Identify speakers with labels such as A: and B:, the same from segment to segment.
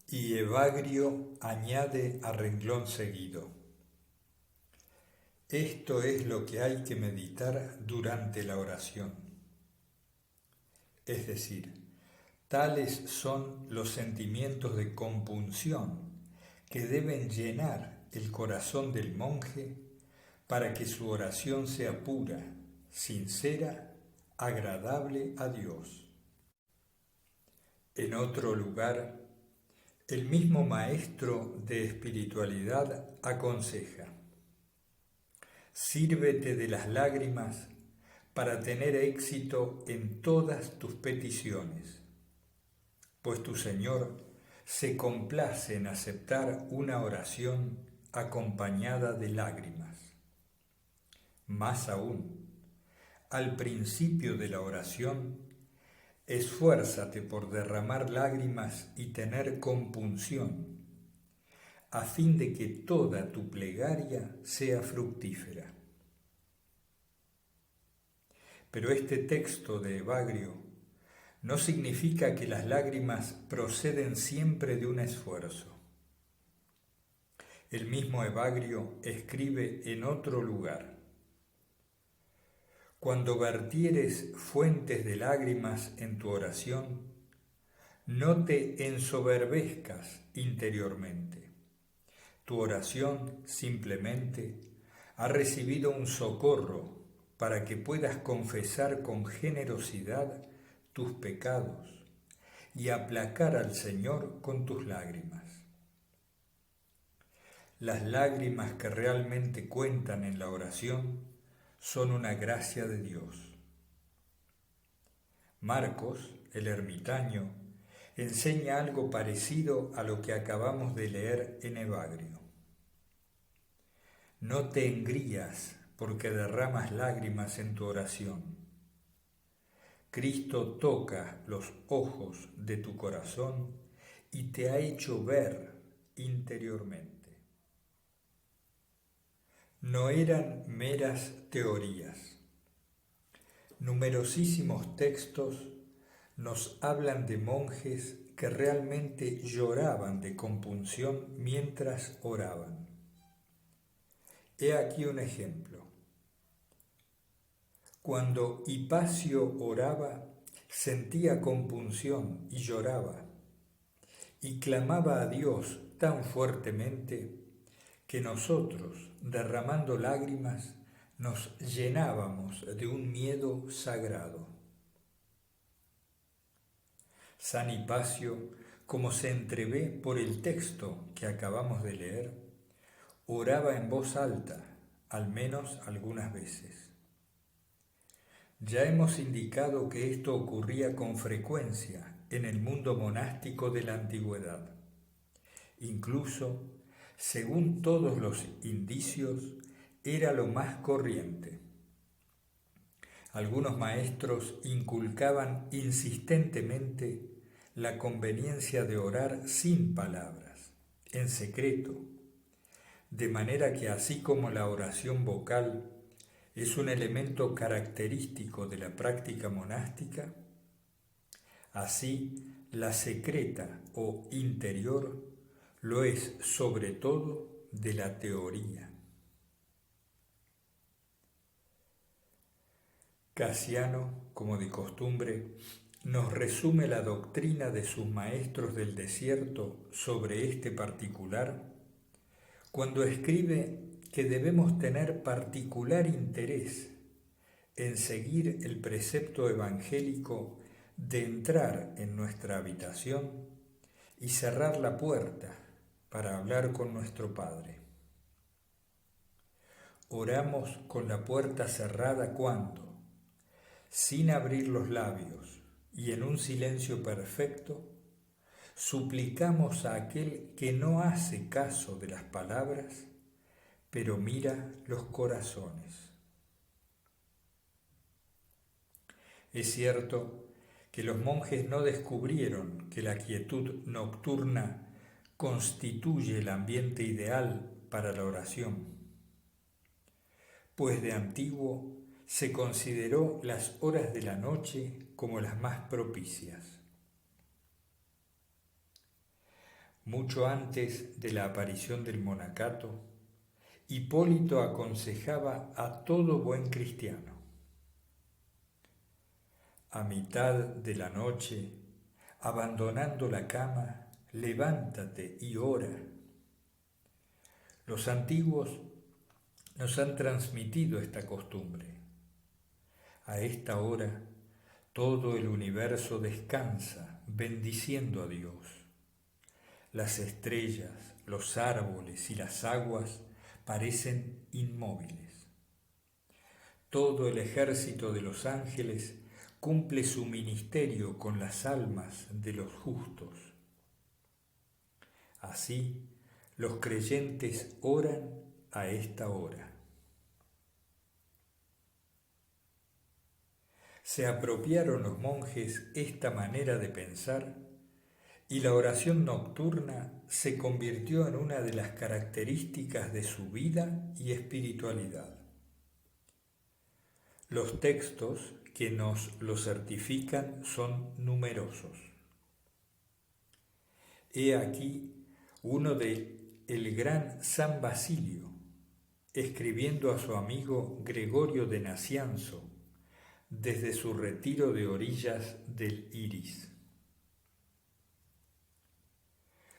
A: Y Evagrio añade a renglón seguido: esto es lo que hay que meditar durante la oración. Es decir, tales son los sentimientos de compunción que deben llenar el corazón del monje para que su oración sea pura, sincera, agradable a Dios. En otro lugar, el mismo maestro de espiritualidad aconseja: sírvete de las lágrimas para tener éxito en todas tus peticiones, pues tu Señor se complace en aceptar una oración acompañada de lágrimas. Más aún, al principio de la oración, esfuérzate por derramar lágrimas y tener compunción, a fin de que toda tu plegaria sea fructífera. Pero este texto de Evagrio no significa que las lágrimas proceden siempre de un esfuerzo. El mismo Evagrio escribe en otro lugar: cuando vertieres fuentes de lágrimas en tu oración, no te ensoberbezcas interiormente. Tu oración simplemente ha recibido un socorro para que puedas confesar con generosidad tus pecados y aplacar al Señor con tus lágrimas. Las lágrimas que realmente cuentan en la oración son una gracia de Dios. Marcos, el ermitaño, enseña algo parecido a lo que acabamos de leer en Evagrio. No te engrías porque derramas lágrimas en tu oración. Cristo toca los ojos de tu corazón y te ha hecho ver interiormente. No eran meras teorías. Numerosísimos textos nos hablan de monjes que realmente lloraban de compunción mientras oraban. He aquí un ejemplo. Cuando Hipacio oraba, sentía compunción y lloraba, y clamaba a Dios tan fuertemente que nosotros, derramando lágrimas, nos llenábamos de un miedo sagrado. San Hipacio, como se entrevé por el texto que acabamos de leer, oraba en voz alta, al menos algunas veces. Ya hemos indicado que esto ocurría con frecuencia en el mundo monástico de la antigüedad. Incluso, según todos los indicios, era lo más corriente. Algunos maestros inculcaban insistentemente la conveniencia de orar sin palabras, en secreto, de manera que así como la oración vocal es un elemento característico de la práctica monástica, así la secreta o interior lo es sobre todo de la teoría. Casiano, como de costumbre, nos resume la doctrina de sus maestros del desierto sobre este particular cuando escribe que debemos tener particular interés en seguir el precepto evangélico de entrar en nuestra habitación y cerrar la puerta para hablar con nuestro Padre. Oramos con la puerta cerrada cuando, sin abrir los labios y en un silencio perfecto, suplicamos a aquel que no hace caso de las palabras, pero mira los corazones. Es cierto que los monjes no descubrieron que la quietud nocturna constituye el ambiente ideal para la oración, pues de antiguo se consideró las horas de la noche como las más propicias. Mucho antes de la aparición del monacato, Hipólito aconsejaba a todo buen cristiano: a mitad de la noche, abandonando la cama, levántate y ora. Los antiguos nos han transmitido esta costumbre. A esta hora, todo el universo descansa, bendiciendo a Dios. Las estrellas, los árboles y las aguas parecen inmóviles. Todo el ejército de los ángeles cumple su ministerio con las almas de los justos. Así, los creyentes oran a esta hora. Se apropiaron los monjes esta manera de pensar y la oración nocturna se convirtió en una de las características de su vida y espiritualidad. Los textos que nos lo certifican son numerosos. He aquí uno de el gran San Basilio, escribiendo a su amigo Gregorio de Nacianzo, desde su retiro de orillas del Iris.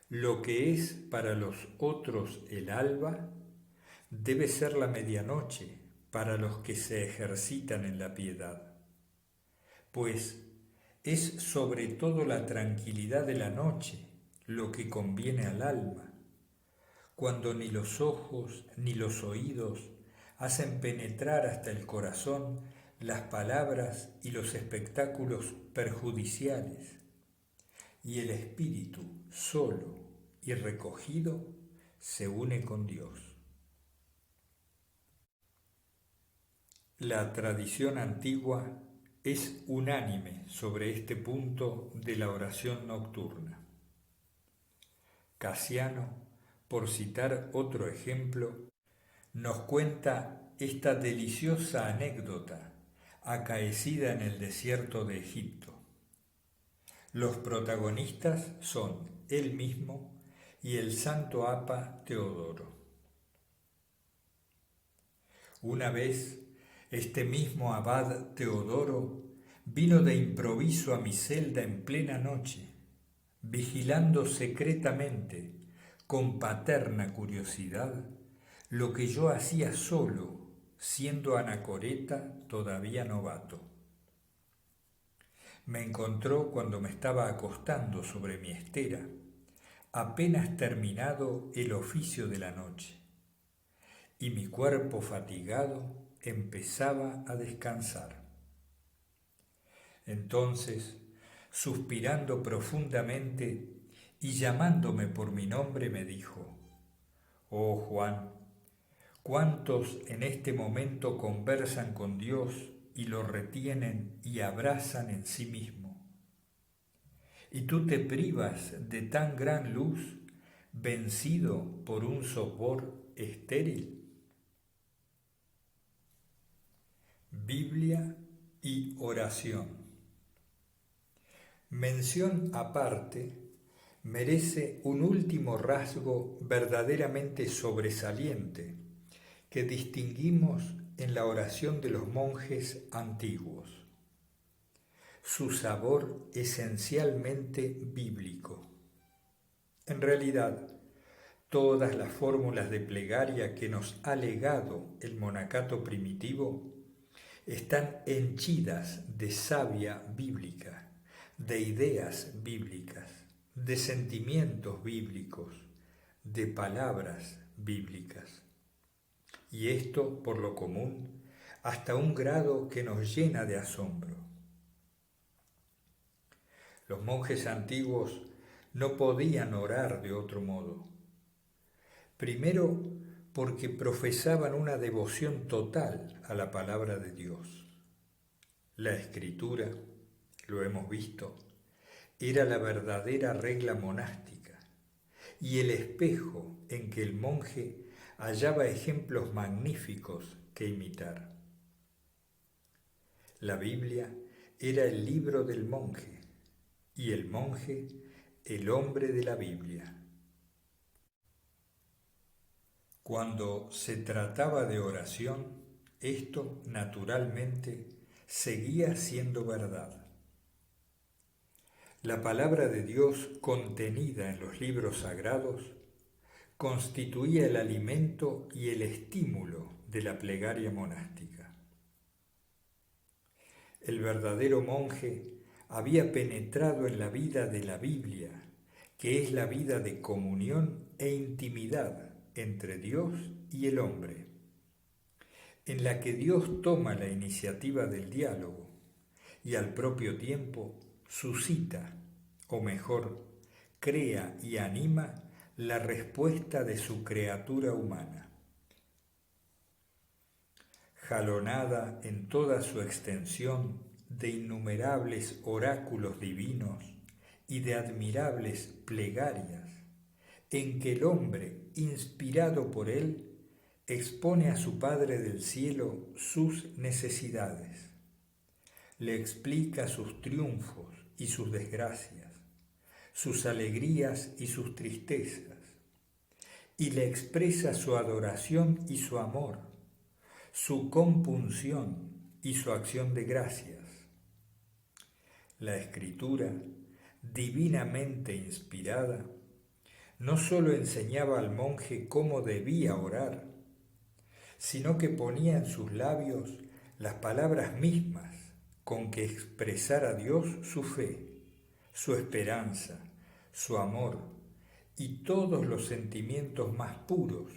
A: Lo que es para los otros el alba, debe ser la medianoche para los que se ejercitan en la piedad, pues es sobre todo la tranquilidad de la noche lo que conviene al alma, cuando ni los ojos ni los oídos hacen penetrar hasta el corazón las palabras y los espectáculos perjudiciales, y el espíritu solo y recogido se une con Dios. La tradición antigua es unánime sobre este punto de la oración nocturna. Casiano, por citar otro ejemplo, nos cuenta esta deliciosa anécdota acaecida en el desierto de Egipto. Los protagonistas son él mismo y el santo Apa Teodoro. Una vez, este mismo abad Teodoro vino de improviso a mi celda en plena noche, vigilando secretamente, con paterna curiosidad, lo que yo hacía solo, siendo anacoreta todavía novato. Me encontró cuando me estaba acostando sobre mi estera, apenas terminado el oficio de la noche, y mi cuerpo fatigado empezaba a descansar. Entonces, suspirando profundamente y llamándome por mi nombre, me dijo: «Oh Juan, ¿cuántos en este momento conversan con Dios y lo retienen y abrazan en sí mismo? Y tú te privas de tan gran luz, vencido por un sopor estéril». Biblia y oración. Mención aparte merece un último rasgo verdaderamente sobresaliente que distinguimos en la oración de los monjes antiguos: su sabor esencialmente bíblico. En realidad, todas las fórmulas de plegaria que nos ha legado el monacato primitivo están henchidas de savia bíblica, de ideas bíblicas, de sentimientos bíblicos, de palabras bíblicas. Y esto, por lo común, hasta un grado que nos llena de asombro. Los monjes antiguos no podían orar de otro modo. Primero, porque profesaban una devoción total a la palabra de Dios. La Escritura, lo hemos visto, era la verdadera regla monástica y el espejo en que el monje hallaba ejemplos magníficos que imitar. La Biblia era el libro del monje y el monje el hombre de la Biblia, Cuando se trataba de oración, esto naturalmente seguía siendo verdad. La palabra de Dios contenida en los libros sagrados constituía el alimento y el estímulo de la plegaria monástica. El verdadero monje había penetrado en la vida de la Biblia, que es la vida de comunión e intimidad entre Dios y el hombre, en la que Dios toma la iniciativa del diálogo y al propio tiempo suscita, o mejor, crea y anima la respuesta de su criatura humana. Jalonada en toda su extensión de innumerables oráculos divinos y de admirables plegarias, en que el hombre, inspirado por él, expone a su Padre del cielo sus necesidades, le explica sus triunfos y sus desgracias, sus alegrías y sus tristezas, y le expresa su adoración y su amor, su compunción y su acción de gracias. La Escritura, divinamente inspirada, no sólo enseñaba al monje cómo debía orar, sino que ponía en sus labios las palabras mismas con que expresar a Dios su fe, su esperanza, su amor y todos los sentimientos más puros,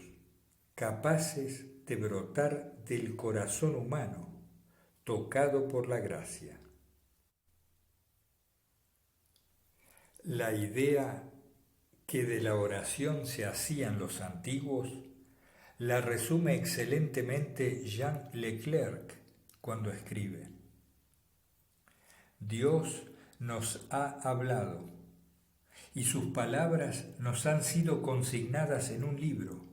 A: capaces de brotar del corazón humano, tocado por la gracia. La idea que de la oración se hacían los antiguos la resume excelentemente Jean Leclerc cuando escribe: Dios nos ha hablado y sus palabras nos han sido consignadas en un libro,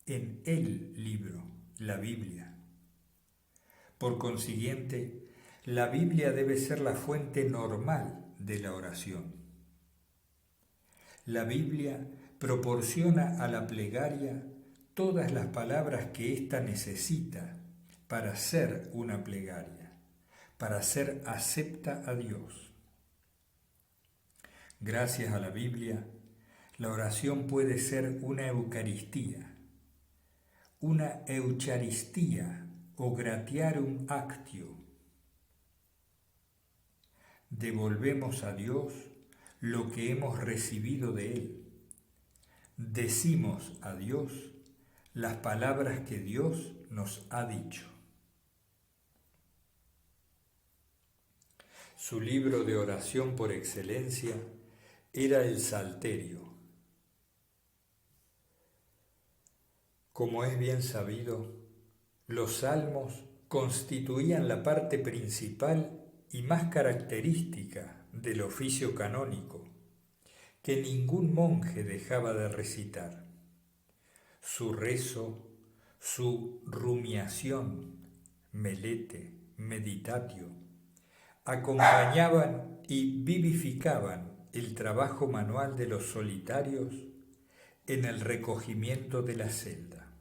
A: en el libro, la Biblia. Por consiguiente, la Biblia debe ser la fuente normal de la oración. La Biblia proporciona a la plegaria todas las palabras que ésta necesita para ser una plegaria, para ser acepta a Dios. Gracias a la Biblia, la oración puede ser una Eucaristía o gratiarum actio. Devolvemos a Dios lo que hemos recibido de Él. Decimos a Dios las palabras que Dios nos ha dicho. Su libro de oración por excelencia era el Salterio. Como es bien sabido, los salmos constituían la parte principal y más característica del oficio canónico, que ningún monje dejaba de recitar. Su rezo, su rumiación, melete, meditatio, acompañaban y vivificaban el trabajo manual de los solitarios en el recogimiento de la celda.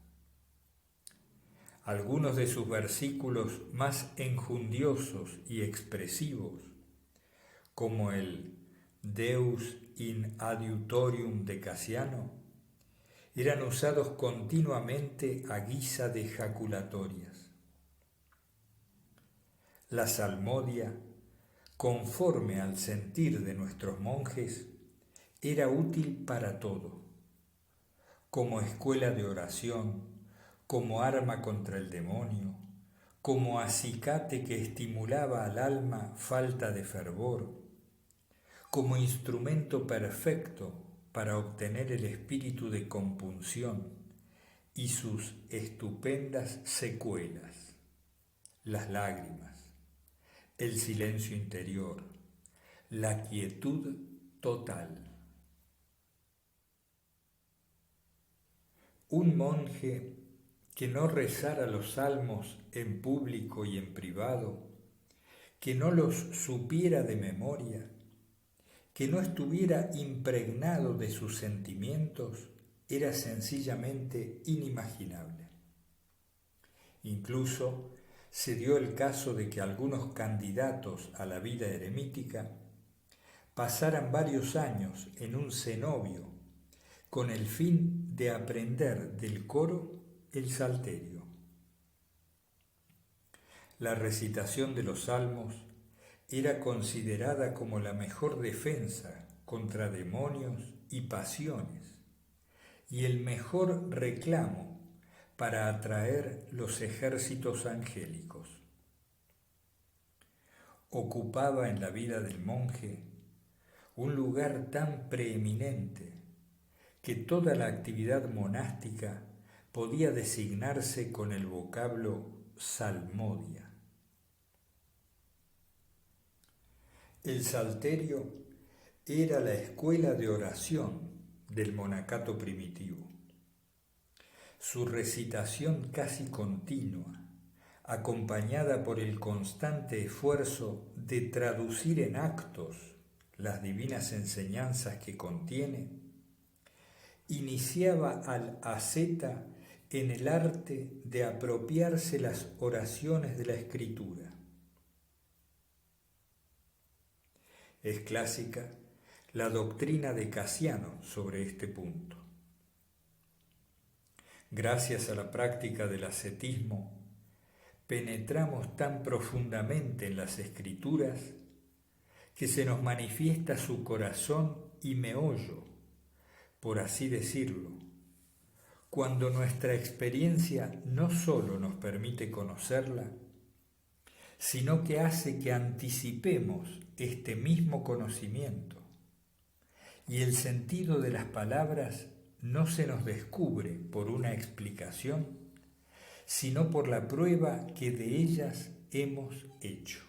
A: Algunos de sus versículos más enjundiosos y expresivos, como el Deus in adiutorium de Casiano, eran usados continuamente a guisa de jaculatorias. La salmodia, conforme al sentir de nuestros monjes, era útil para todo, como escuela de oración, como arma contra el demonio, como acicate que estimulaba al alma falta de fervor, como instrumento perfecto para obtener el espíritu de compunción y sus estupendas secuelas, las lágrimas, el silencio interior, la quietud total. Un monje que no rezara los salmos en público y en privado, que no los supiera de memoria, que no estuviera impregnado de sus sentimientos, era sencillamente inimaginable. Incluso se dio el caso de que algunos candidatos a la vida eremítica pasaran varios años en un cenobio con el fin de aprender del coro el salterio. La recitación de los salmos era considerada como la mejor defensa contra demonios y pasiones y el mejor reclamo para atraer los ejércitos angélicos. Ocupaba en la vida del monje un lugar tan preeminente que toda la actividad monástica podía designarse con el vocablo salmodia. El salterio era la escuela de oración del monacato primitivo. Su recitación casi continua, acompañada por el constante esfuerzo de traducir en actos las divinas enseñanzas que contiene, iniciaba al asceta en el arte de apropiarse las oraciones de la Escritura. Es clásica la doctrina de Casiano sobre este punto. Gracias a la práctica del ascetismo, penetramos tan profundamente en las Escrituras que se nos manifiesta su corazón y meollo, por así decirlo, cuando nuestra experiencia no solo nos permite conocerla, sino que hace que anticipemos este mismo conocimiento, y el sentido de las palabras no se nos descubre por una explicación, sino por la prueba que de ellas hemos hecho.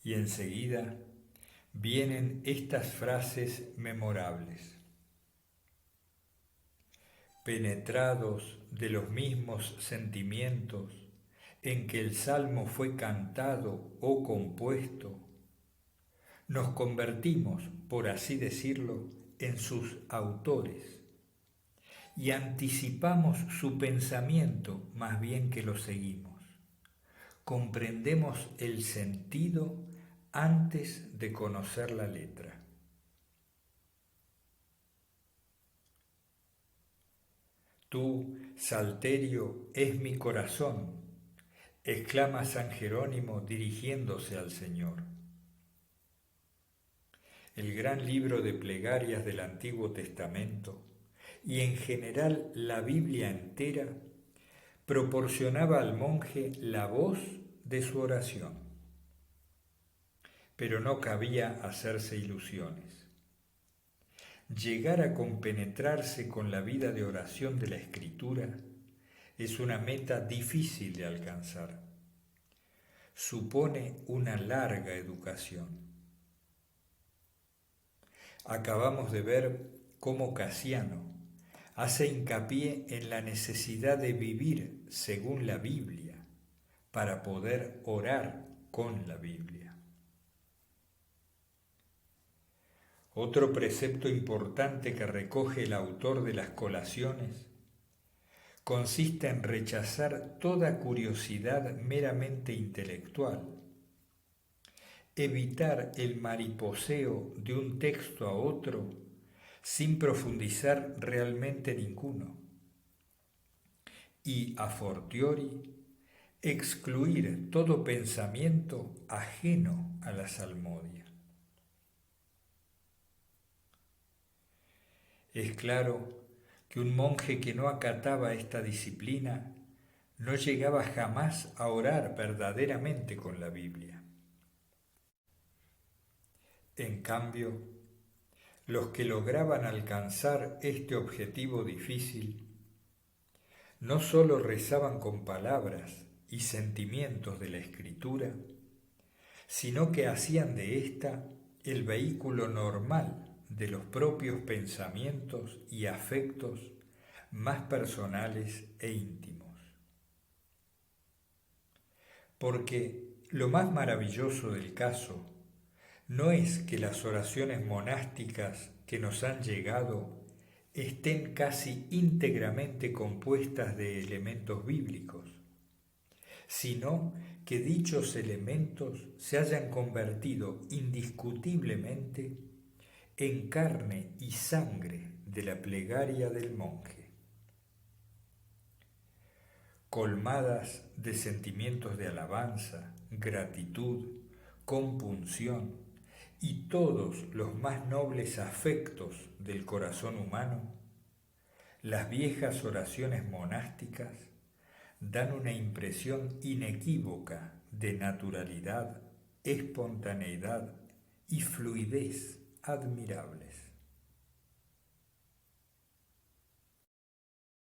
A: Y enseguida vienen estas frases memorables. Penetrados de los mismos sentimientos en que el salmo fue cantado o compuesto, nos convertimos, por así decirlo, en sus autores y anticipamos su pensamiento más bien que lo seguimos. Comprendemos el sentido antes de conocer la letra. Tú, salterio, es mi corazón, exclama San Jerónimo dirigiéndose al Señor. El gran libro de plegarias del Antiguo Testamento y en general la Biblia entera proporcionaba al monje la voz de su oración. Pero no cabía hacerse ilusiones. Llegar a compenetrarse con la vida de oración de la Escritura es una meta difícil de alcanzar. Supone una larga educación. Acabamos de ver cómo Casiano hace hincapié en la necesidad de vivir según la Biblia para poder orar con la Biblia. Otro precepto importante que recoge el autor de las Colaciones consiste en rechazar toda curiosidad meramente intelectual, evitar el mariposeo de un texto a otro sin profundizar realmente ninguno y, a fortiori, excluir todo pensamiento ajeno a la salmodia. Es claro que un monje que no acataba esta disciplina no llegaba jamás a orar verdaderamente con la Biblia. En cambio, los que lograban alcanzar este objetivo difícil no solo rezaban con palabras y sentimientos de la Escritura, sino que hacían de ésta el vehículo normal de los propios pensamientos y afectos más personales e íntimos. Porque lo más maravilloso del caso No es que las oraciones monásticas que nos han llegado estén casi íntegramente compuestas de elementos bíblicos, sino que dichos elementos se hayan convertido indiscutiblemente en carne y sangre de la plegaria del monje. Colmadas de sentimientos de alabanza, gratitud, compunción y todos los más nobles afectos del corazón humano, las viejas oraciones monásticas dan una impresión inequívoca de naturalidad, espontaneidad y fluidez admirables.